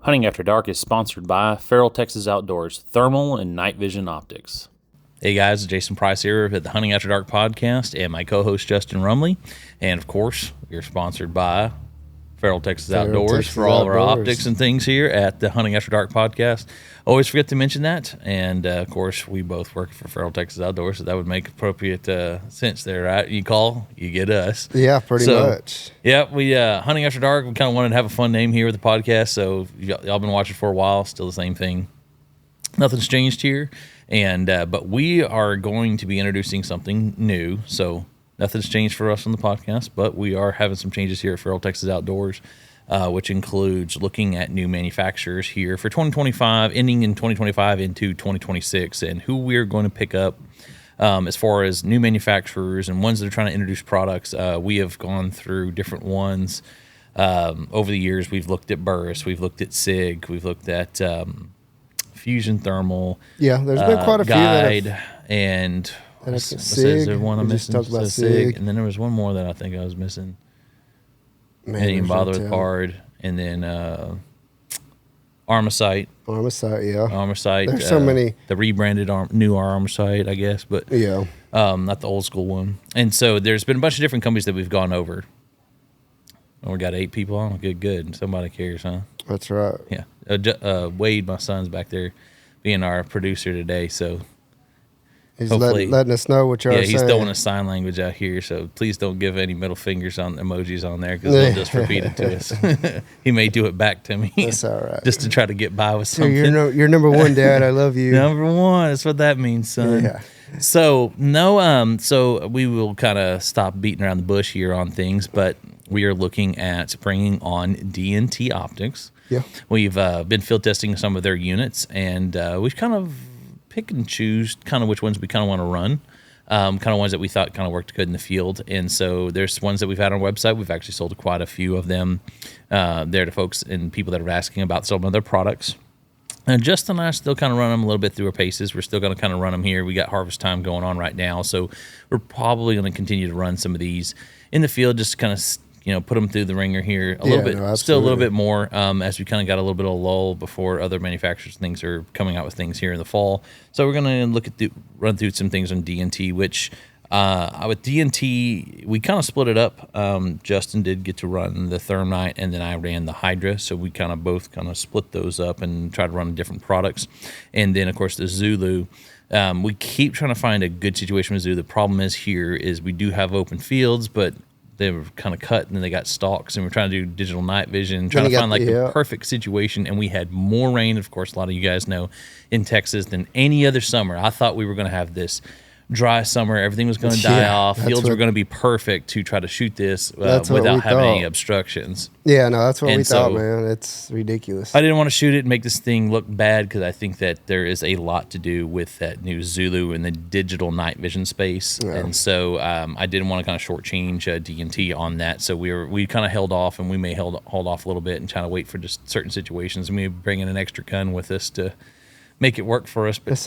Hunting After Dark is sponsored by Feral Texas Outdoors, Thermal and Night Vision Optics. Hey guys, Jason Price here at the Hunting After Dark podcast and my co-host Justin Rumley. And of course, we're sponsored by Feral Texas Outdoors for all of our optics and things here at the Hunting After Dark podcast. Always forget to mention that. And of course, we both work for Feral Texas Outdoors, so that would make appropriate sense there, right? You call, you get us. Yeah, pretty much. Yeah, we Hunting After Dark, we kind of wanted to have a fun name here with the podcast, so y'all been watching for a while, still the same thing. Nothing's changed here. And but we are going to be introducing something new, so nothing's changed for us on the podcast, but we are having some changes here at Feral Texas Outdoors, which includes looking at new manufacturers here for 2025, ending in 2025 into 2026, and who we're going to pick up as far as new manufacturers and ones that are trying to introduce products. We have gone through different ones over the years. We've looked at Burris, we've looked at SIG, we've looked at Fusion Thermal. Yeah, there's been quite a Guide, few that have, and SIG. There one I'm missing? Talked about SIG. And then there was one more that I think I was missing. Man, I didn't even bother with Pard. And then Armasight. Armasight, yeah. Armasight. There's so many. The rebranded new Armasight, I guess, but yeah, not the old school one. And so there's been a bunch of different companies that we've gone over. And we got 8 people on. Good. Somebody cares, huh? That's right. Yeah. Wade, my son's back there, being our producer today. So he's letting us know what you're saying. Yeah, he's throwing a sign language out here. So please don't give any middle fingers on emojis on there because they'll just repeat it to us. He may do it back to me. That's all right. Just to try to get by with something. You're number one, Dad. I love you. Number one. That's what that means, son. Yeah. So so we will kind of stop beating around the bush here on things, but we are looking at bringing on DNT Optics. Yeah. We've been field testing some of their units, and we've kind of pick and choose kind of which ones we kind of want to run, kind of ones that we thought kind of worked good in the field. And so there's ones that we've had on our website. We've actually sold quite a few of them there to folks and people that are asking about some of their products. And Justin and I still kind of run them a little bit through our paces. We're still going to kind of run them here. We got harvest time going on right now, so we're probably going to continue to run some of these in the field, just to kind of put them through the ringer here a little bit, still a little bit more as we kind of got a little bit of a lull before other manufacturers and things are coming out with things here in the fall. So we're going to run through some things on DNT, which with DNT, we kind of split it up. Justin did get to run the Thermite, and then I ran the Hydra. So we kind of both kind of split those up and try to run different products. And then, of course, the Zulu. We keep trying to find a good situation with Zulu. The problem is we do have open fields, but they were kind of cut and then they got stalks, and we're trying to do digital night vision, trying to find the perfect situation. And we had more rain, of course, a lot of you guys know, in Texas than any other summer. I thought we were going to have this dry summer, everything was going to die off, fields were going to be perfect to try to shoot this without having any obstructions. Yeah, no, that's what we thought, man. It's ridiculous. I didn't want to shoot it and make this thing look bad because I think that there is a lot to do with that new Zulu in the digital night vision space. Yeah. And so I didn't want to kind of shortchange DNT on that. So we kind of held off, and we may hold off a little bit and try to wait for just certain situations. And we bring in an extra gun with us to make it work for us. But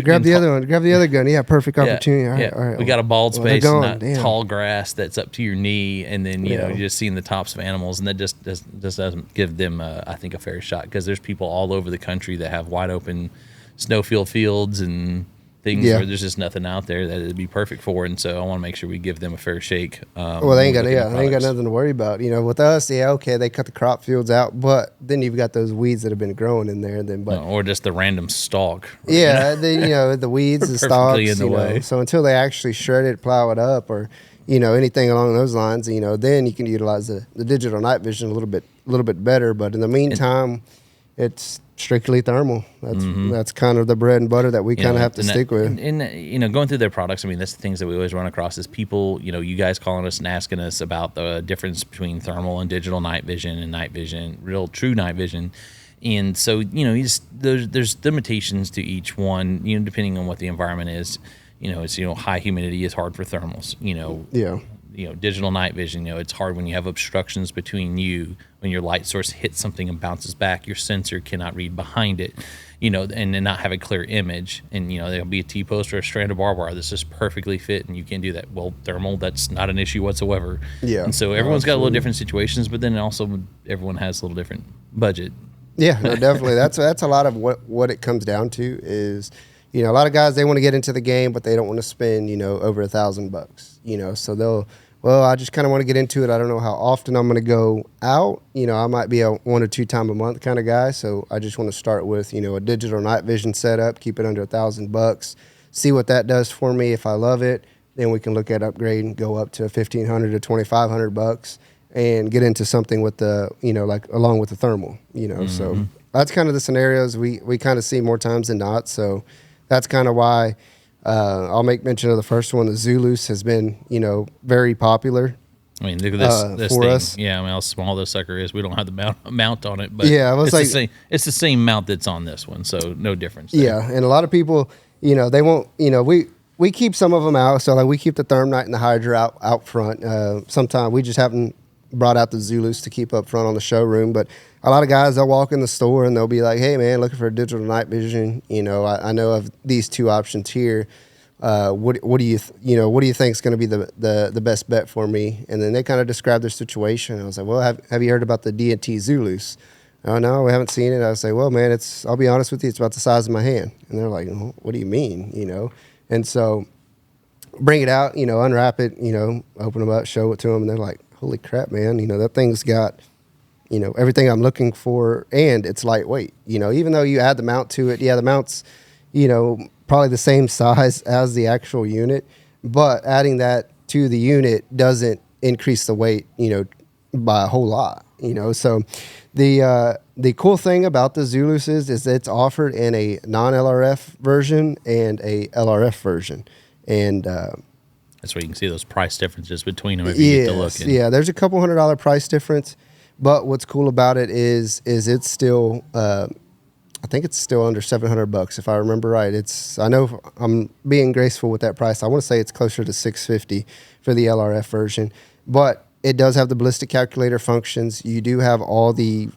grab the other one. Grab the other gun. Yeah, perfect opportunity. All right. We got a bald space and that tall grass that's up to your knee, and then you're just seeing the tops of animals, and that just doesn't give them, I think, a fair shot, because there's people all over the country that have wide open snowfield fields and things where there's just nothing out there that it'd be perfect for, and so I want to make sure we give them a fair shake. Well, they ain't got nothing to worry about. With us, they cut the crop fields out, but then you've got those weeds that have been growing in there. Or just the random stalk. Right? Yeah, the weeds, the stalks. In the way. So until they actually shred it, plow it up, or anything along those lines, then you can utilize the digital night vision a little bit better. But in the meantime, it's strictly thermal. That's kind of the bread and butter that we kind of have to stick with. And going through their products, I mean, that's the things that we always run across is people, you guys calling us and asking us about the difference between thermal and digital night vision and night vision, real true night vision. And so, there's limitations to each one, depending on what the environment is. It's, high humidity is hard for thermals, digital night vision, it's hard when you have obstructions between you. When your light source hits something and bounces back, your sensor cannot read behind it, and then not have a clear image. And, there'll be a T-post or a strand of barbed wire that's just perfectly fit, and you can't do that. Well, thermal, that's not an issue whatsoever. Yeah. And so everyone's got a little different situations, but then also everyone has a little different budget. Yeah, no, definitely. That's a lot of what it comes down to is, a lot of guys, they want to get into the game, but they don't want to spend, over $1,000, so they'll, well, I just kind of want to get into it. I don't know how often I'm going to go out. I might be a 1 or 2 time a month kind of guy. So I just want to start with, a digital night vision setup, keep it under $1,000, see what that does for me. If I love it, then we can look at upgrade and go up to $1,500 to $2,500 and get into something with the, like along with the thermal, So that's kind of the scenarios we kind of see more times than not. So that's kind of why I'll make mention of the first one. The Zulus has been, very popular. I mean, look at this for thing. us. Yeah, I mean, how small this sucker is. We don't have the mount on it, but yeah, it's the same mount that's on this one, so no difference there. Yeah, and a lot of people, they won't, we keep some of them out. So like we keep the Thermite and the Hydra out front. Sometimes we just haven't brought out the Zulus to keep up front on the showroom, but a lot of guys, they'll walk in the store and they'll be like, hey man, looking for a digital night vision. I know of these 2 options here. What do you think is going to be the best bet for me? And then they kind of describe their situation. I was like, well, have you heard about the DNT Zulus? Oh no, we haven't seen it. I was like, well man, I'll be honest with you, it's about the size of my hand. And they're like, what do you mean? And so bring it out, unwrap it, open them up, show it to them, and they're like, holy crap, man, that thing's got, everything I'm looking for, and it's lightweight. Even though you add the mount to it, yeah, the mount's, probably the same size as the actual unit, but adding that to the unit doesn't increase the weight, by a whole lot, So the cool thing about the Zulus is it's offered in a non-LRF version and a LRF version. And that's where you can see those price differences between them if you get to look. Yeah, there's a couple $100 price difference, but what's cool about it is it's still I think it's still under $700 if I remember right. I know I'm being graceful with that price. I want to say it's closer to $650 for the LRF version, but it does have the ballistic calculator functions. You do have all the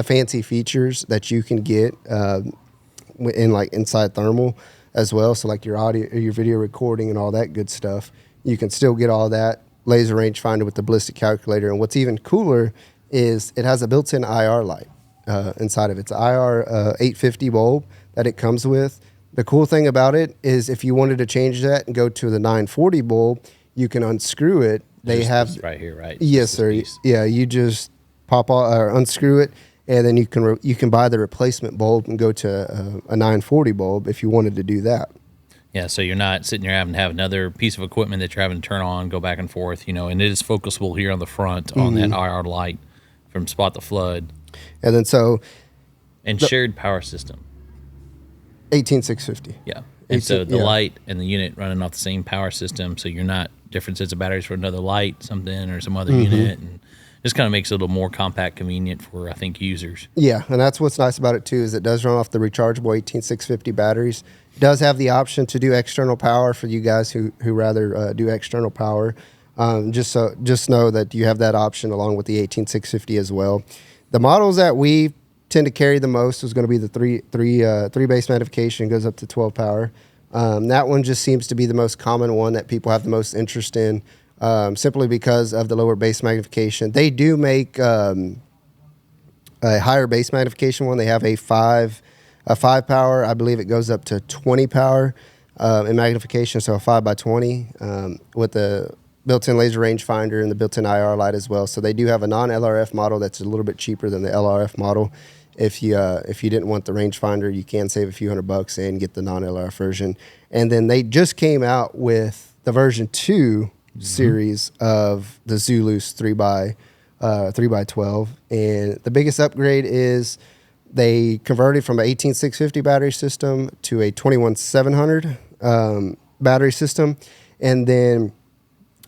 fancy features that you can get in like inside thermal as well. So like your audio, your video recording, and all that good stuff. You can still get all that laser rangefinder with the ballistic calculator. And what's even cooler is it has a built-in IR light inside of it. It's an IR 850 bulb that it comes with. The cool thing about it is if you wanted to change that and go to the 940 bulb, you can unscrew it. They have right here, right? Yes, sir. Piece. Yeah, you just pop all, or unscrew it, and then you can buy the replacement bulb and go to a 940 bulb if you wanted to do that. Yeah, so you're not sitting there having to have another piece of equipment that you're having to turn on, go back and forth, and it is focusable here on the front on that IR light from spot the flood. And then shared power system. 18650. Yeah. And so the light and the unit running off the same power system, so you're not different sets of batteries for another light, something, or some other unit, and just kind of makes it a little more compact, convenient for, I think, users. Yeah, and that's what's nice about it, too, is it does run off the rechargeable 18650 batteries. It does have the option to do external power for you guys who rather do external power. Just know that you have that option along with the 18650 as well. The models that we tend to carry the most is going to be the three base magnification, goes up to 12 power. That one just seems to be the most common one that people have the most interest in, simply because of the lower base magnification. They do make a higher base magnification one. They have a 5 power. I believe it goes up to 20 power in magnification, so a 5x20 with the built-in laser rangefinder and the built-in IR light as well. So they do have a non-LRF model that's a little bit cheaper than the LRF model. If you didn't want the rangefinder, you can save a few $100 and get the non-LRF version. And then they just came out with the version 2 series of the Zulus 3x12. And the biggest upgrade is they converted from an 18650 battery system to a 21700 battery system. And then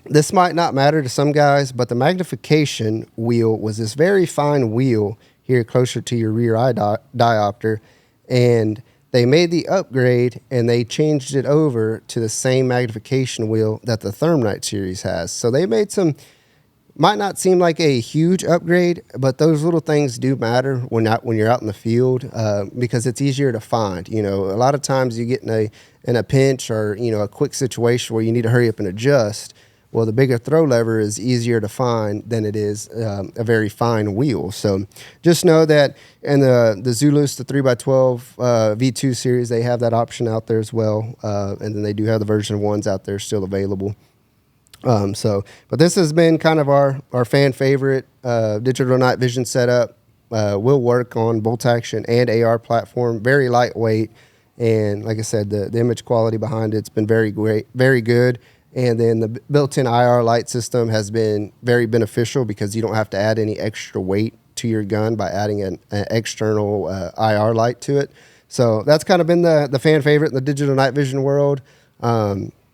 this might not matter to some guys, but the magnification wheel was this very fine wheel here closer to your rear eye diopter, and they made the upgrade and they changed it over to the same magnification wheel that the Thermite series has. So they made some, might not seem like a huge upgrade, but those little things do matter when you're out in the field, because it's easier to find. A lot of times you get in a pinch or a quick situation where you need to hurry up and adjust. Well, the bigger throw lever is easier to find than it is a very fine wheel. So just know that in the Zulus, the 3x12 V2 series, they have that option out there as well. And then they do have the version 1s out there still available. But this has been kind of our fan favorite digital night vision setup. Will work on bolt action and AR platform. Very lightweight. And like I said, the image quality behind it's been very great, very good. And then the built-in IR light system has been very beneficial because you don't have to add any extra weight to your gun by adding an external IR light to it. So that's kind of been the fan favorite in the digital night vision world.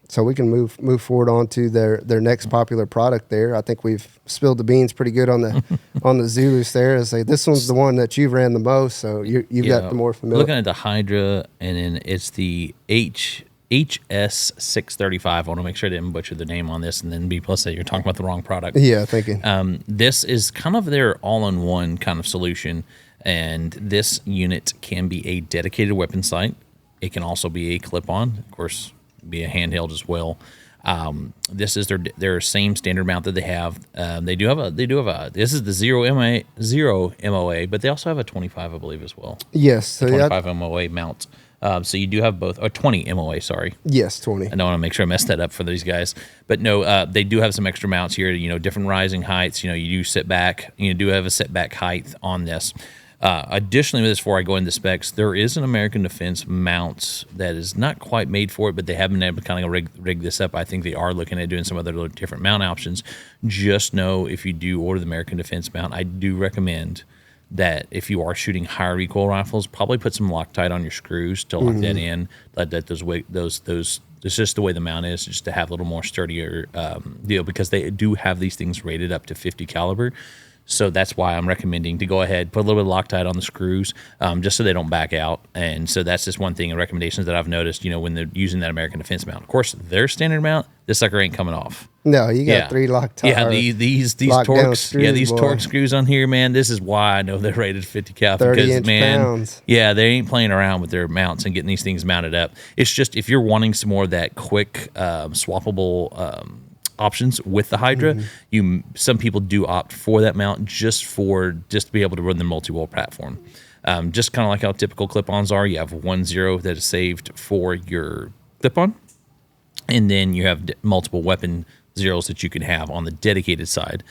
So we can move forward on to their next popular product there. I think we've spilled the beans pretty good on the on the Zulus there. It's like, this one's the one that you've ran the most, so you've got the more familiar. Looking at the Hydra, and then it's the HS635. I want to make sure I didn't butcher the name on this, and then B+ say you're talking about the wrong product. Yeah, thinking. This is kind of their all-in-one kind of solution, and this unit can be a dedicated weapon sight. It can also be a clip-on, of course, be a handheld as well. This is their same standard mount that they have. They do have a. This is the 0 MOA, but they also have a 25, I believe, as well. Yes, so 25 MOA mount. So you do have both, or 20 MOA, sorry. Yes, 20. I don't want to make sure I messed that up for these guys. But no, they do have some extra mounts here, different rising heights. You do sit back. You do have a setback height on this. Additionally, with this, before I go into specs, there is an American Defense mount that is not quite made for it, but they have been able to kind of rig this up. I think they are looking at doing some other little different mount options. Just know if you do order the American Defense mount, I do recommend that if you are shooting higher recoil rifles, probably put some Loctite on your screws to lock that in. Let that those it's just the way the mount is, just to have a little more sturdier deal, because they do have these things rated up to 50 caliber. So that's why I'm recommending to go ahead, put a little bit of Loctite on the screws, just so they don't back out. And so that's just one thing in recommendations that I've noticed, when they're using that American Defense mount. Of course, their standard mount, this sucker ain't coming off. No, you got 3 Loctite. Yeah, these Torx, screws, these Torx screws on here, man. This is why I know they're rated 50 cal. 30-inch pounds. Yeah, they ain't playing around with their mounts and getting these things mounted up. It's just, if you're wanting some more of that quick swappable options with the Hydra, some people do opt for that mount just to be able to run the multi-wall platform. Just kind of like how typical clip-ons are. You have 1 0 that is saved for your clip-on, and then you have multiple weapon zeros that you can have on the dedicated side.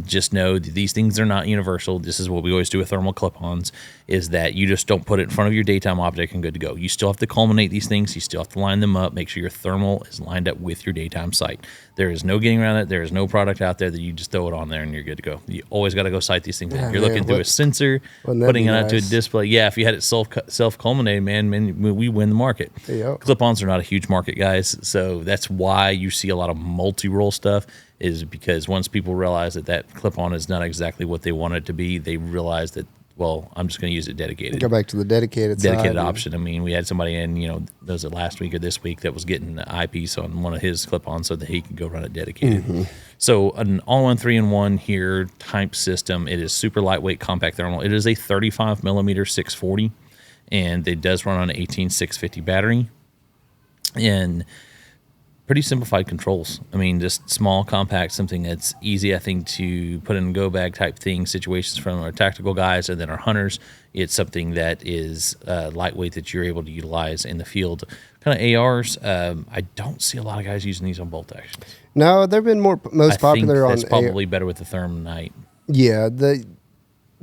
Just know that these things are not universal. This is what we always do with thermal clip-ons, is that you just don't put it in front of your daytime object and good to go. You still have to culminate these things. You still have to line them up, make sure your thermal is lined up with your daytime sight. There is no getting around it. There is no product out there that you just throw it on there and you're good to go. You always got to go sight these things in. You're looking through a sensor, putting it out to a display. Yeah, if you had it self-culminated, man, we win the market. Yep. Clip-ons are not a huge market, guys, so that's why you see a lot of multi-roll stuff, is because once people realize that clip-on is not exactly what they want it to be, they realize that, well, I'm just going to use it dedicated. Go back to the dedicated option. I mean, we had somebody in, was it last week or this week, that was getting the eyepiece on one of his clip-ons so that he could go run it dedicated. So an all-in 3-in-1 here type system. It is super lightweight, compact thermal. It is a 35 millimeter 640, and it does run on an 18650 battery. And pretty simplified controls. I mean, just small, compact, something that's easy, I think, to put in a go bag type thing, situations from our tactical guys and then our hunters. It's something that is lightweight that you're able to utilize in the field. Kind of ARs, I don't see a lot of guys using these on bolt actions. No, they've been most popular on. That's probably better with the Thermite. Yeah, the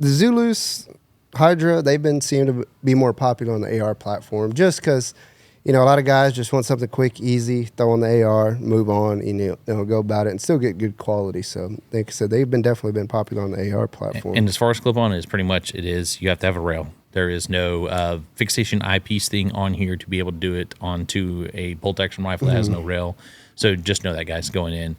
Zulus, Hydra, they've been seem to be more popular on the AR platform, just because, a lot of guys just want something quick, easy, throw on the AR, move on, and go about it and still get good quality. So, like I said, they've definitely been popular on the AR platform. And as far as clip-on, is pretty much you have to have a rail. There is no fixation eyepiece thing on here to be able to do it onto a bolt action rifle that has no rail. So just know that, guys, going in.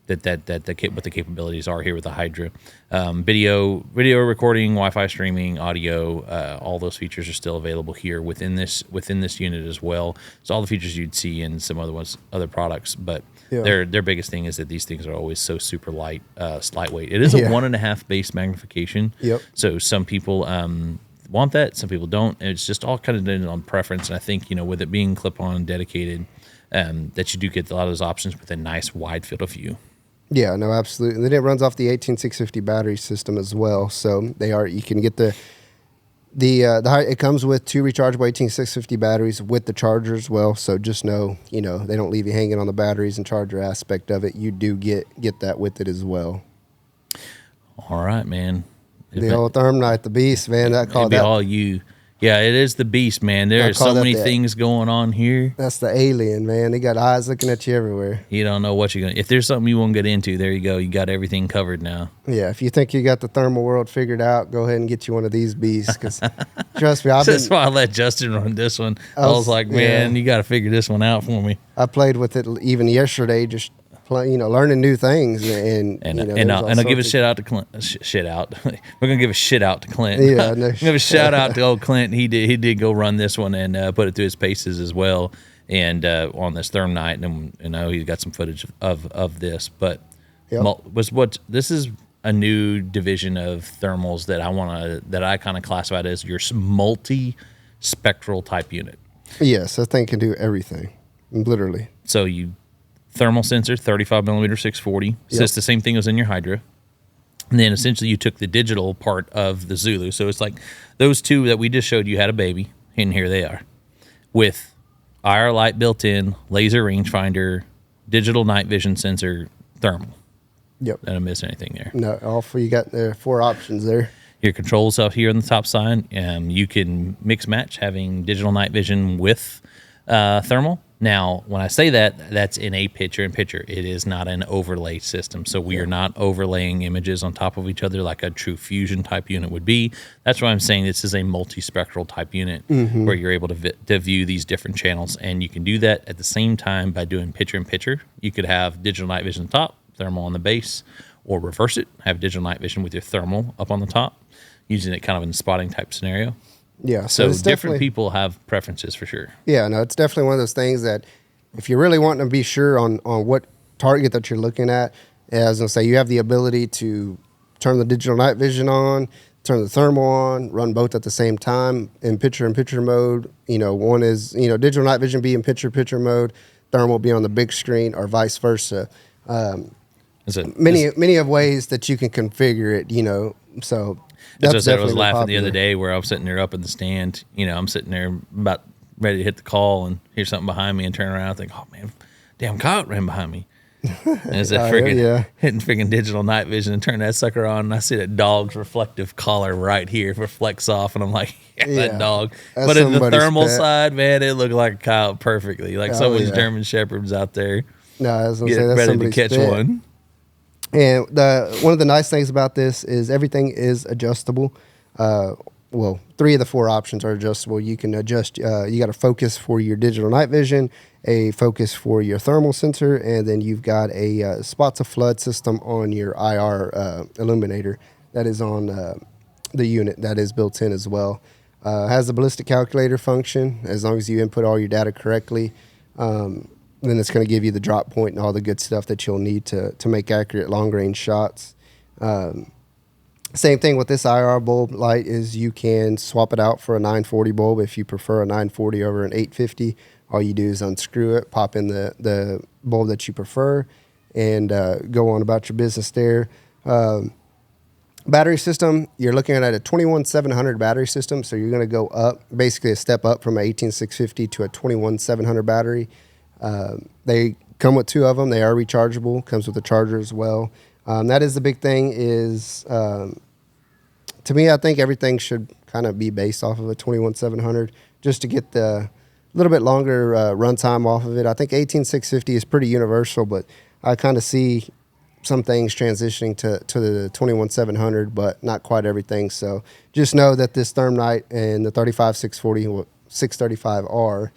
What the capabilities are here with the Hydra. Video recording, Wi-Fi streaming, audio, all those features are still available here within this unit as well. So all the features you'd see in some other products, but their biggest thing is that these things are always so super lightweight. It is a 1.5 base magnification. Yep. So some people want that, some people don't. And it's just all kind of dependent on preference. And I think with it being clip-on dedicated, that you do get a lot of those options with a nice wide field of view. Yeah, no, absolutely. And then it runs off the 18650 battery system as well. So you can get it comes with 2 rechargeable 18650 batteries with the charger as well. So just know, they don't leave you hanging on the batteries and charger aspect of it. You do get that with it as well. All right, man. The old Thermite, the beast, man. That called that. All you. Yeah, it is the beast, man. There are so many things going on here. That's the alien, man. They got eyes looking at you everywhere. You don't know what you're going to... If there's something you won't get into, there you go. You got everything covered now. Yeah, if you think you got the thermal world figured out, go ahead and get you one of these beasts. Because trust me, that's why I let Justin run this one. I was like, man, you got to figure this one out for me. I played with it even yesterday, just learning new things, and I'll give a shit out to Clint. Shit out. We're gonna give a shit out to Clint. Yeah, no, give a shout out to old Clint. He did go run this one and put it through his paces as well, and on this Thermite, and he got some footage of this. But this is a new division of thermals that I kind of classified as your multi-spectral type unit. Yes, that thing can do everything, literally. So thermal sensor, 35 millimeter 640. So it's the same thing as in your Hydra. And then essentially you took the digital part of the Zulus. So it's like those two that we just showed you had a baby, and here they are. With IR light built in, laser rangefinder, digital night vision sensor, thermal. Yep. Didn't miss anything there. No, you got 4 options there. Your controls up here on the top side. You can mix match having digital night vision with thermal. Now, when I say that's in a picture-in-picture. It is not an overlay system. So we are not overlaying images on top of each other like a true fusion type unit would be. That's why I'm saying this is a multispectral type unit where you're able to view these different channels. And you can do that at the same time by doing picture-in-picture. You could have digital night vision on the top, thermal on the base, or reverse it. Have digital night vision with your thermal up on the top, using it kind of in a spotting type scenario. Yeah, so different people have preferences for sure. Yeah, no, it's definitely one of those things that if you're really wanting to be sure on what target that you're looking at, as I was going to say, you have the ability to turn the digital night vision on, turn the thermal on, run both at the same time in picture-in-picture mode. One is, digital night vision be in picture-in-picture mode, thermal be on the big screen, or vice versa. Many of ways that you can configure it, so... That's what I was laughing the other day where I was sitting there up in the stand. I'm sitting there about ready to hit the call and hear something behind me and turn around and think, oh, man, damn coyote ran behind me. And as that hitting freaking digital night vision and turn that sucker on, and I see that dog's reflective collar right here reflects off, and I'm like, that dog. But in the thermal side, man, it looked like a coyote perfectly. Like someone's German Shepherds out there getting ready to catch one. And one of the nice things about this is everything is adjustable. 3 of the 4 options are adjustable. You can adjust. You got a focus for your digital night vision, a focus for your thermal sensor, and then you've got a spots of flood system on your IR illuminator that is on the unit that is built in as well. Has a ballistic calculator function as long as you input all your data correctly. Then it's going to give you the drop point and all the good stuff that you'll need to make accurate long-range shots. Same thing with this IR bulb light is you can swap it out for a 940 bulb if you prefer a 940 over an 850. All you do is unscrew it, pop in the bulb that you prefer, and go on about your business there. Battery system, you're looking at a 21700 battery system, so you're going to go up, basically a step up from an 18650 to a 21700 battery. They come with 2 of them. They are rechargeable. Comes with a charger as well. That is the big thing is, to me, I think everything should kind of be based off of a 21700 just to get the little bit longer runtime off of it. I think 18650 is pretty universal, but I kind of see some things transitioning to the 21700, but not quite everything. So just know that this Thermite and the 35640, 635R,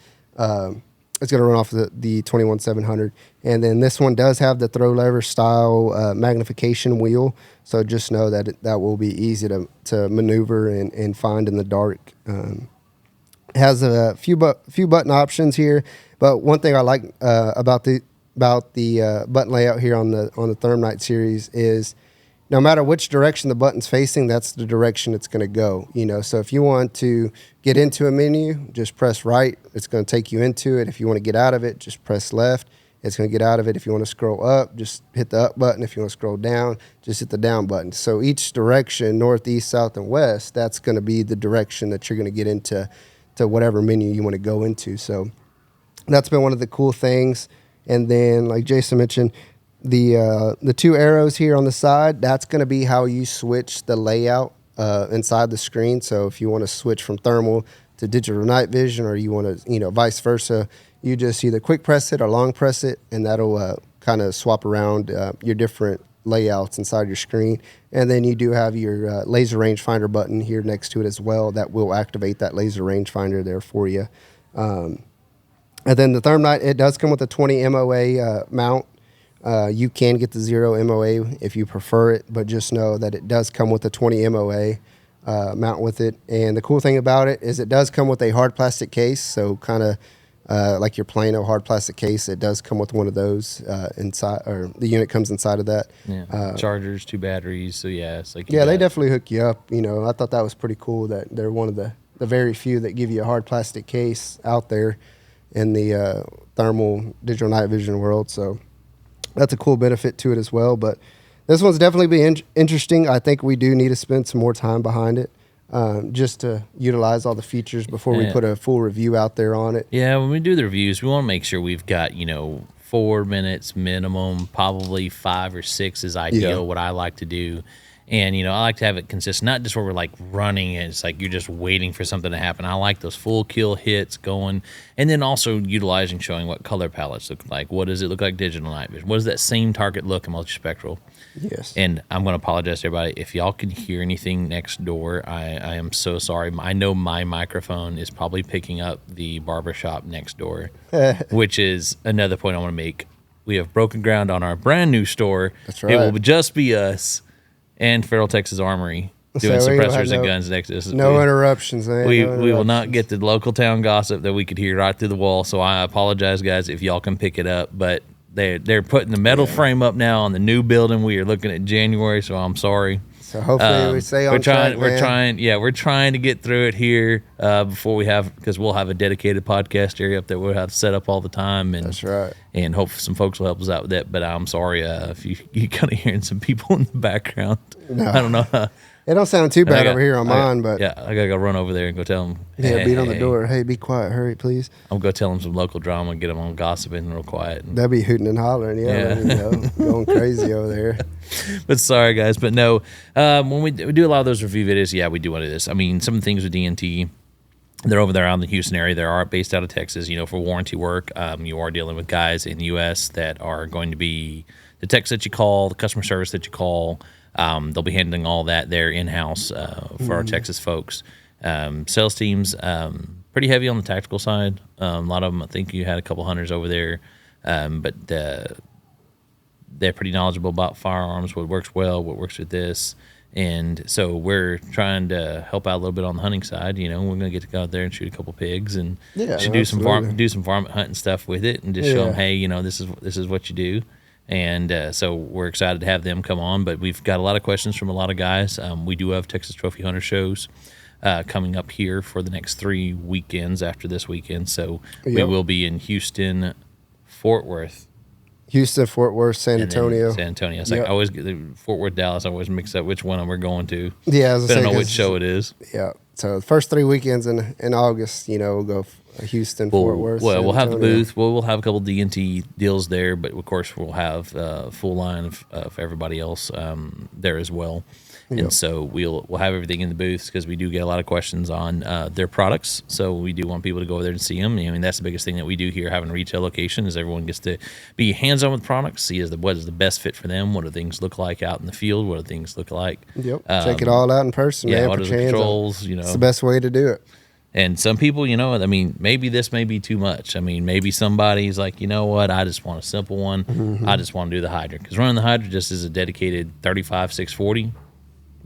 it's going to run off the 21700. And then this one does have the throw lever style magnification wheel. So just know that that will be easy to maneuver and find in the dark. Has a few button options here. But one thing I like about the button layout here on the Thermite series is no matter which direction the button's facing, that's the direction it's going to go. So if you want to get into a menu, just press right. It's going to take you into it. If you want to get out of it, just press left. It's going to get out of it. If you want to scroll up, just hit the up button. If you want to scroll down, just hit the down button. So each direction, north, east, south, and west, that's going to be the direction that you're going to get into whatever menu you want to go into. So that's been one of the cool things. And then, like Jason mentioned, the 2 arrows here on the side, that's going to be how you switch the layout inside the screen. So if you want to switch from thermal to digital night vision, or you want to, vice versa, you just either quick press it or long press it, and that'll kind of swap around your different layouts inside your screen. And then you do have your laser rangefinder button here next to it as well. That will activate that laser rangefinder there for you. And then the Thermite, it does come with a 20 MOA mount. You can get the 0 MOA if you prefer it, but just know that it does come with a 20 MOA mount with it. And the cool thing about it is it does come with a hard plastic case, so kind of like your Plano hard plastic case. It does come with one of those inside, or the unit comes inside of that. Yeah, chargers, 2 batteries. So yeah, it's like they definitely hook you up. I thought that was pretty cool that they're one of the very few that give you a hard plastic case out there in the thermal digital night vision world. So that's a cool benefit to it as well. But this one's definitely be interesting. I think we do need to spend some more time behind it. Just to utilize all the features before we put a full review out there on it. Yeah, when we do the reviews, we want to make sure we've got, 4 minutes minimum, probably 5 or 6 is ideal, what I like to do. And, I like to have it consistent, not just where we're like running and it's like you're just waiting for something to happen. I like those full kill hits going, and then also utilizing, showing what color palettes look like. What does it look like digital night vision? What does that same target look in multispectral? Yes. And I'm going to apologize to everybody. If y'all can hear anything next door, I am so sorry. I know my microphone is probably picking up the barbershop next door, which is another point I want to make. We have broken ground on our brand new store. That's right. It will just be us and Feral Texas Armory doing suppressors and guns next to us. No interruptions, man. We will not get the local town gossip that we could hear right through the wall. So I apologize, guys, if y'all can pick it up. But they're putting the metal frame up now on the new building. We are looking at January, so I'm sorry. So hopefully we stay on track, We're trying to get through it here before we have, because we'll have a dedicated podcast area up there we'll have set up all the time. And that's right. And hopefully some folks will help us out with that. But I'm sorry if you kind of hearing some people in the background. No. I don't know. It don't sound too bad over here on mine, but yeah, I gotta go run over there and go tell them. Yeah, beat on the door. Hey, be quiet, hurry, please. I'm gonna tell them some local drama and get them on gossiping real quiet. They'll be hooting and hollering, going crazy over there. But sorry, guys, but no. When we do a lot of those review videos, we do want to do this. I mean, some of the things with DNT, they're over there around the Houston area. They are based out of Texas. For warranty work, you are dealing with guys in the U.S. that are going to be the techs that you call, the customer service that you call. They'll be handling all that there in-house for our Texas folks. Sales teams, pretty heavy on the tactical side. A lot of them, I think you had a couple hunters over there, but they're pretty knowledgeable about firearms, what works well, what works with this. And so we're trying to help out a little bit on the hunting side. We're going to get to go out there and shoot a couple pigs and do some varmint hunting stuff with it, and just show them, hey, this is what you do. And so we're excited to have them come on, but we've got a lot of questions from a lot of guys. We do have Texas Trophy Hunter shows coming up here for the next 3 weekends after this weekend. So we will be in Houston, Fort Worth, San Antonio. San Antonio. It's like I always get Fort Worth, Dallas. I always mix up which one we're going to. Yeah, I don't know which show it is. Yeah. So the first 3 weekends in August, we'll go Houston, Fort Worth. Well, we'll have the booth. We'll have a couple DNT deals there, but of course we'll have a full line of everybody else there as well. And so we'll have everything in the booths, because we do get a lot of questions on their products. So we do want people to go over there and see them. That's the biggest thing that we do here, having a retail location, is everyone gets to be hands-on with products, see what is the best fit for them, what do things look like out in the field, what do things look like. Check it all out in person. Yeah, what are the controls, It's the best way to do it. And some people, maybe this may be too much. Maybe somebody's like, you know what, I just want a simple one. Mm-hmm. I just want to do the Hydra. Because running the Hydra just is a dedicated 35 640.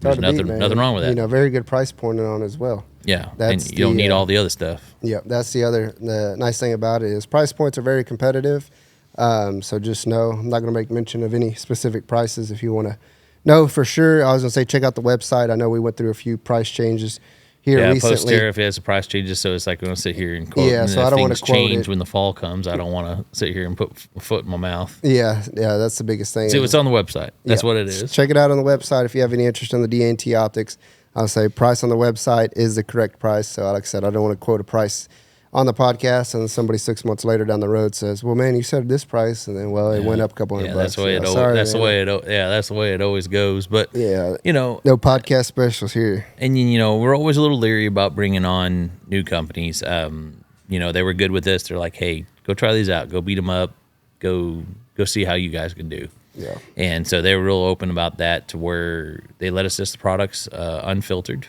There's nothing wrong with that. Very good price point on as well. Yeah, and you don't need all the other stuff. Yeah, that's the nice thing about it is price points are very competitive. So just know, I'm not going to make mention of any specific prices. If you want to No, for sure. I was gonna say check out the website. I know we went through a few price changes here recently. Post tariff has a price changes, so it's like we're gonna sit here and quote. Yeah, and so I don't want to change it when the fall comes. I don't want to sit here and put a foot in my mouth. Yeah, that's the biggest thing. See, it's on the website. That's what it is. Check it out on the website if you have any interest in the DNT Optics. I'll say price on the website is the correct price. So, like I said, I don't want to quote a price on the podcast, and then somebody 6 months later down the road says, "Well, man, you said this price," and then it went up a couple $100. That's the way that's the way it always goes. But no podcast specials here. And we're always a little leery about bringing on new companies. They were good with this. They're like, "Hey, go try these out. Go beat them up. Go see how you guys can do." Yeah. And so they were real open about that, to where they let us test the products unfiltered.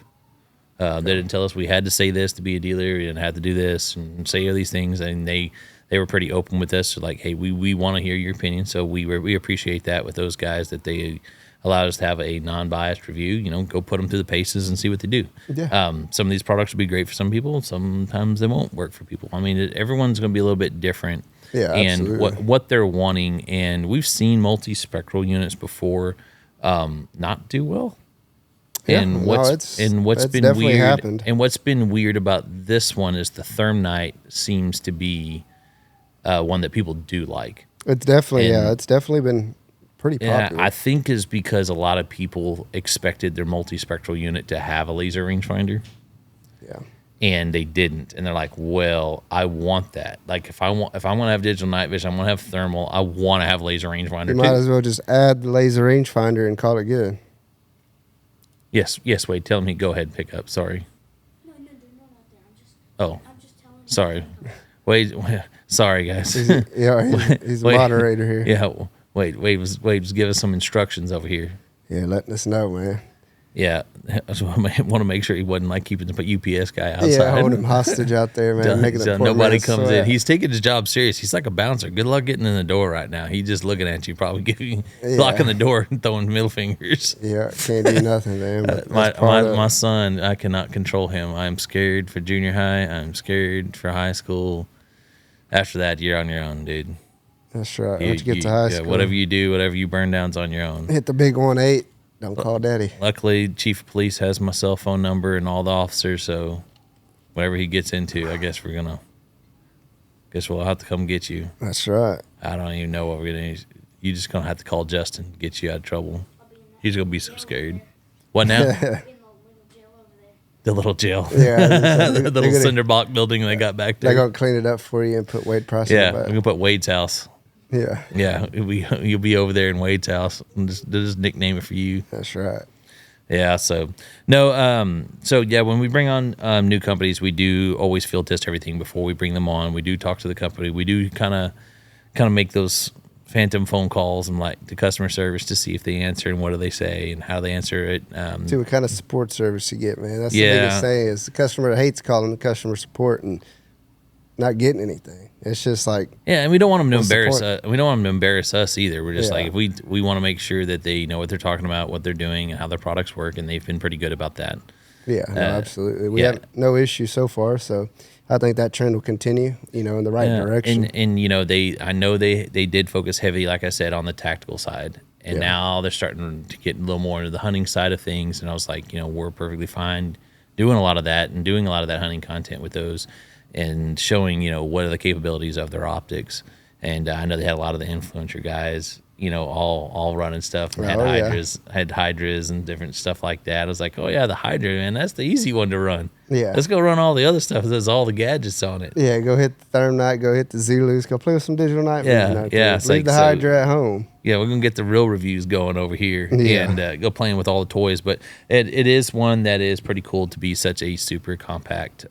They didn't tell us we had to say this to be a dealer. We didn't have to do this and say all these things. And they were pretty open with us. So like, hey, we want to hear your opinion. So we appreciate that with those guys, that they allowed us to have a non-biased review. Go put them through the paces and see what they do. Yeah. Some of these products will be great for some people. Sometimes they won't work for people. I mean, everyone's going to be a little bit different. Yeah, and absolutely. what they're wanting. And we've seen multispectral units before not do well. Yeah, and what's been weird happened. And what's been weird about this one is the Thermite seems to be one that people do like. It's definitely been pretty popular. Yeah, I think is because a lot of people expected their multispectral unit to have a laser rangefinder. Yeah. And they didn't, and they're like, "Well, I want that. Like, if I want to have digital night vision, I want to have thermal. I want to have laser rangefinder. You might as well just add the laser rangefinder and call it good." Yes, Wade. Tell me. Go ahead and pick up. Sorry. No, they're not out there. I'm just telling you. Sorry. Wade. Sorry, guys. He's a moderator here. Yeah. Wade was giving us some instructions over here. Yeah, letting us know, man. Yeah, I just want to make sure he wasn't like keeping the UPS guy outside. Yeah, holding him hostage out there, man. Making so nobody comes in. He's taking his job serious. He's like a bouncer. Good luck getting in the door right now. He's just looking at you, probably blocking the door and throwing middle fingers. Yeah, can't do nothing, man. But my son, I cannot control him. I'm scared for junior high. I'm scared for high school. After that, you're on your own, dude. That's right. Once you get to high school, whatever you do, whatever you burn down's on your own. Hit the big 1-8. Don't call daddy. Luckily, chief of police has my cell phone number and all the officers, so whatever he gets into, I guess we'll have to come get you. That's right. I don't even know what we're going to do. You're just going to have to call Justin, get you out of trouble. He's going to be so scared. What now? The little jail. Yeah. The little cinder block building they got back there. They're going to clean it up for you and put Wade Price in the back. We're going to put Wade's house. Yeah. Yeah, you'll be over there in Wade's house. And just nickname it for you. That's right. Yeah, so when we bring on new companies, we do always field test everything before we bring them on. We do talk to the company. We do kind of make those phantom phone calls and like the customer service to see if they answer and what do they say and how they answer it. See what kind of support service you get, man. That's the biggest thing is the customer hates calling the customer support and not getting anything. It's just like and we don't want them to embarrass us. We don't want them to embarrass us either. We're just like if we want to make sure that they know what they're talking about, what they're doing, and how their products work, and they've been pretty good about that. Yeah, absolutely. We have no issue so far, so I think that trend will continue. In the right direction. And I know they did focus heavy, like I said, on the tactical side, and now they're starting to get a little more into the hunting side of things. And I was like, we're perfectly fine doing a lot of that and doing a lot of that hunting content with those. And showing, what are the capabilities of their optics. And I know they had a lot of the influencer guys, all running stuff and had Hydras and different stuff like that. I was like, oh yeah, the Hydra, man, that's the easy one to run. Yeah. Let's go run all the other stuff. There's all the gadgets on it. Yeah, go hit the Thermite, go hit the Zulus, go play with some digital night vision. Leave the Hydra at home. Yeah, we're going to get the real reviews going over here and go playing with all the toys. But it is one that is pretty cool to be such a super compact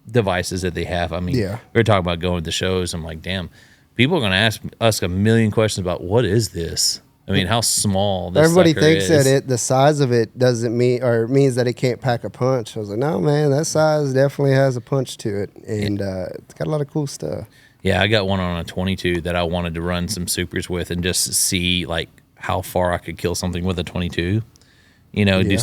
devices that they have. I mean, we were talking about going to shows. I'm like, damn, people are going to ask us a million questions about what is this? I mean, how small this Everybody sucker thinks is. that the size of it doesn't mean or means that it can't pack a punch. I was like, no, man, that size definitely has a punch to it, and it's got a lot of cool stuff. Yeah, I got one on a 22 that I wanted to run some supers with and just see like how far I could kill something with a 22. Do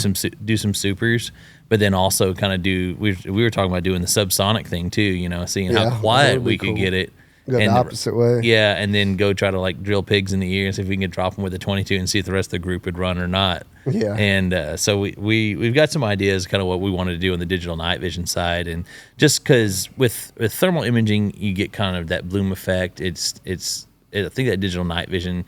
some supers, but then also kind of do. We were talking about doing the subsonic thing too. Seeing how quiet we could get it. Go the opposite way. Yeah, and then go try to like drill pigs in the ear and see if we can drop them with a 22 and see if the rest of the group would run or not. Yeah. And so we've got some ideas, kind of what we want to do on the digital night vision side, and just because with thermal imaging, you get kind of that bloom effect. I think that digital night vision.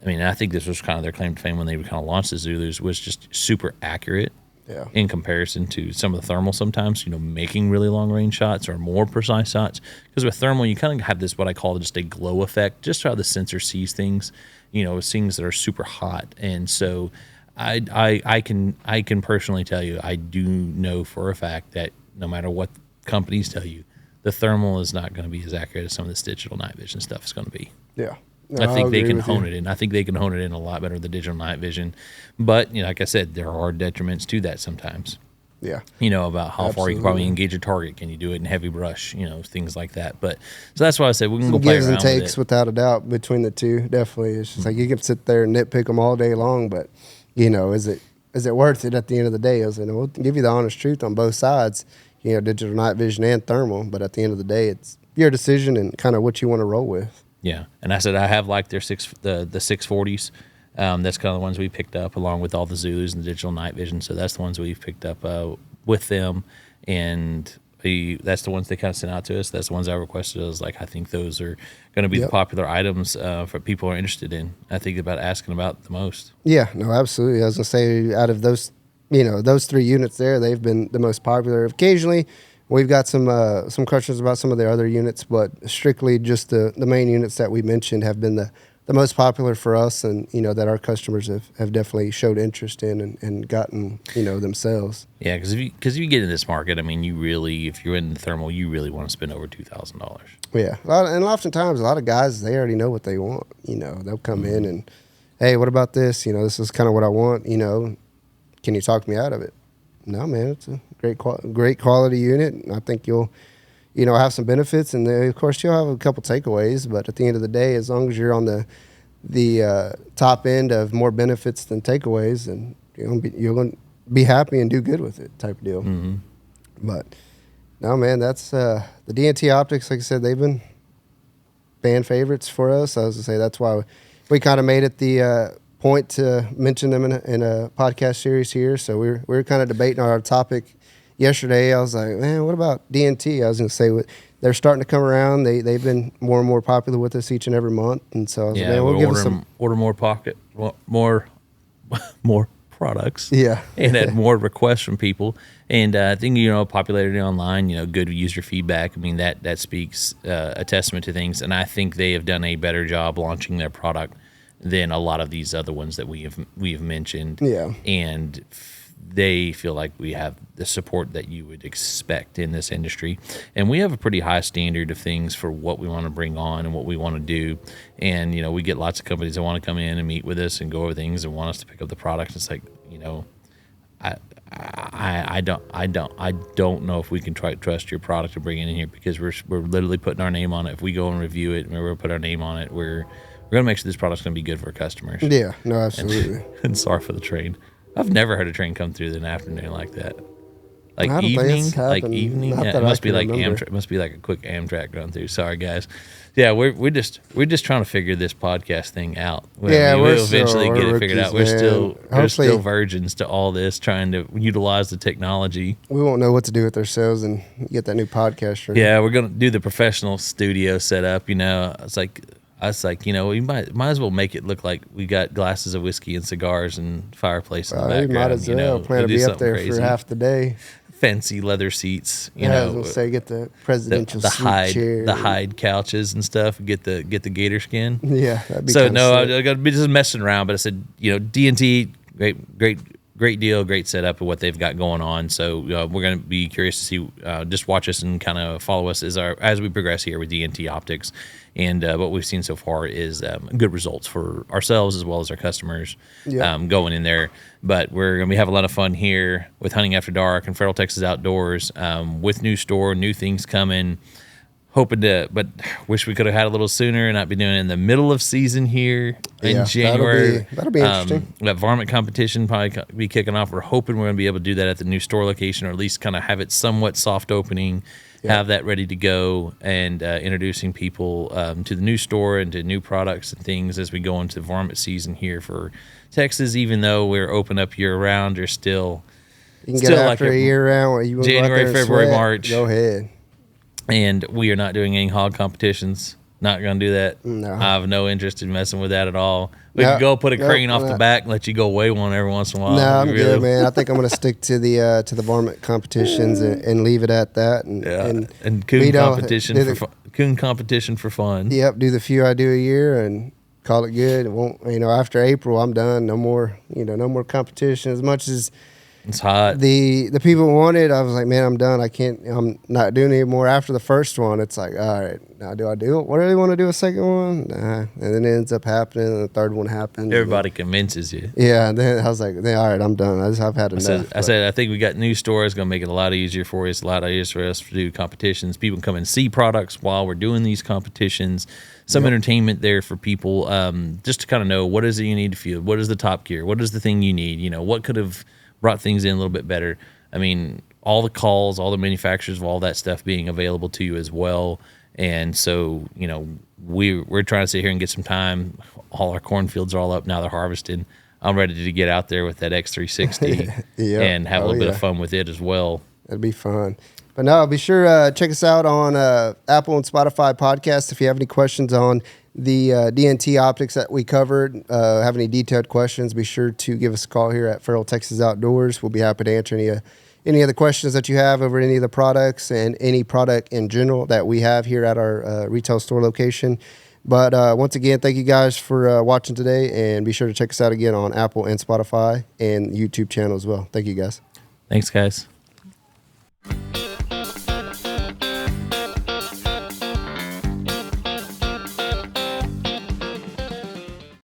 I mean, I think this was kind of their claim to fame when they kind of launched the Zulus, was just super accurate. Yeah. In comparison to some of the thermal, sometimes, making really long range shots or more precise shots. Because with thermal, you kind of have this, what I call just a glow effect, just how the sensor sees things, things that are super hot. And so I can personally tell you, I do know for a fact that no matter what companies tell you, the thermal is not going to be as accurate as some of this digital night vision stuff is going to be. Yeah. No, I think they can hone it in. I think they can hone it in a lot better with the digital night vision. But, like I said, there are detriments to that sometimes. Yeah. About how far you can probably engage a target. Can you do it in heavy brush? Things like that. But so that's why I said we can go play around with it. Gives and takes without a doubt between the two. Definitely. It's just like you can sit there and nitpick them all day long, but, is it worth it at the end of the day? I was we'll give you the honest truth on both sides, digital night vision and thermal. But at the end of the day, it's your decision and kind of what you want to roll with. Yeah, and I said I have like their the 640s. That's kind of the ones we picked up along with all the Zulus and the digital night vision. So that's the ones we've picked up with them, and that's the ones they kind of sent out to us. That's the ones I requested. I was like, I think those are going to be the popular items for people who are interested in. I think about asking about the most. Yeah, no, absolutely. I was gonna say out of those, those 3 units there, they've been the most popular. Occasionally, we've got some questions about some of the other units, but strictly just the main units that we mentioned have been the most popular for us, and that our customers have definitely showed interest in and gotten themselves. Yeah, because if you get in this market, I mean, if you're in the thermal, you really want to spend over $2,000. Yeah, and oftentimes a lot of guys, they already know what they want. They'll come in and, hey, what about this? This is kind of what I want. Can you talk me out of it? No, man, it's a great quality unit. I think you'll, have some benefits, and of course you'll have a couple takeaways. But at the end of the day, as long as you're on the top end of more benefits than takeaways, and you're going to be happy and do good with it, type of deal. Mm-hmm. But no, man, that's the DNT Optics. Like I said, they've been fan favorites for us. I was gonna say that's why we kind of made it the point to mention them in a podcast series here. So we were kind of debating on our topic yesterday. I was like, man, what about DNT? I was going to say they're starting to come around. They've been more and more popular with us each and every month, and so I was like, man, we'll give them order more products. Yeah, and had more requests from people. And I think popularity online, good user feedback. I mean that speaks a testament to things, and I think they have done a better job launching their product than a lot of these other ones that we've mentioned. Yeah. And they feel like we have the support that you would expect in this industry. And we have a pretty high standard of things for what we want to bring on and what we want to do. And, we get lots of companies that want to come in and meet with us and go over things and want us to pick up the product. It's like, I don't know if we can trust your product to bring it in here, because we're literally putting our name on it. If we go and review it and we're going to put our name on it, we're going to make sure this product's going to be good for our customers. Yeah, no, absolutely. And sorry for the train. I've never heard a train come through in an afternoon like that. Like evening. Yeah, it must be like Amtrak. It must be like a quick Amtrak run through. Sorry, guys. Yeah, we're just trying to figure this podcast thing out. We'll eventually get it figured out. We're still virgins to all this, trying to utilize the technology. We won't know what to do with ourselves and get that new podcast room. Yeah, we're gonna do the professional studio setup. We might as well make it look like we got glasses of whiskey and cigars and fireplace in the background. We might as well plan to be up there for half the day. Fancy leather seats, I was gonna say, get the presidential suite chair, the hide couches and stuff. Get the gator skin. Yeah, that'd be so. No, I got to be just messing around. But I said, DNT, great deal, great setup of what they've got going on. So we're going to be curious to see. Just watch us and kind of follow us as we progress here with DNT Optics. And what we've seen so far is good results for ourselves as well as our customers going in there. But we're going to be having a lot of fun here with Hunting After Dark and Feral Texas Outdoors with new store, new things coming. but wish we could have had a little sooner and not be doing it in the middle of season here in January. That'll be interesting. That varmint competition probably be kicking off. We're hoping we're going to be able to do that at the new store location, or at least kind of have it somewhat soft opening, have that ready to go, and introducing people to the new store and to new products and things as we go into the varmint season here for Texas. Even though we're open up year round, there's still you can get after a year round. You January, February, March. Go ahead. And we are not doing any hog competitions. Not going to do that. No. I have no interest in messing with that at all. We can go put a crane off the back and let you go weigh one every once in a while. No, I'm good, man. I think I'm going to stick to the varmint competitions and leave it at that. And coon competition for fun. Yep, do the few I do a year and call it good. It won't, after April, I'm done. No more, no more competition. As much as it's hot. The people wanted, I was like, man, I'm done. I'm not doing it anymore. After the first one, it's like, all right, now do I do it? What do they want to do a second one? Nah. And then it ends up happening, and the third one happens. Everybody convinces you. Yeah, and then I was like, all right, I'm done. I've had enough. I said, I think we got new stores going to make it a lot easier for us, a lot easier for us to do competitions. People can come and see products while we're doing these competitions. Some entertainment there for people, just to kind of know what is it you need to feel. What is the top gear? What is the thing you need? What could have brought things in a little bit better. I mean, all the calls, all the manufacturers of all that stuff being available to you as well. And so, we're trying to sit here and get some time. All our cornfields are all up now; they're harvesting. I'm ready to get out there with that X360 and have a little bit of fun with it as well. It'd be fun. But no, be sure check us out on Apple and Spotify podcasts. If you have any questions on the DNT Optics that we covered, have any detailed questions, be sure to give us a call here at Feral Texas Outdoors. We'll be happy to answer any of the questions that you have over any of the products and any product in general that we have here at our retail store location. But once again, thank you guys for watching today, and be sure to check us out again on Apple and Spotify and YouTube channel as well. Thank you, guys. Thanks, guys.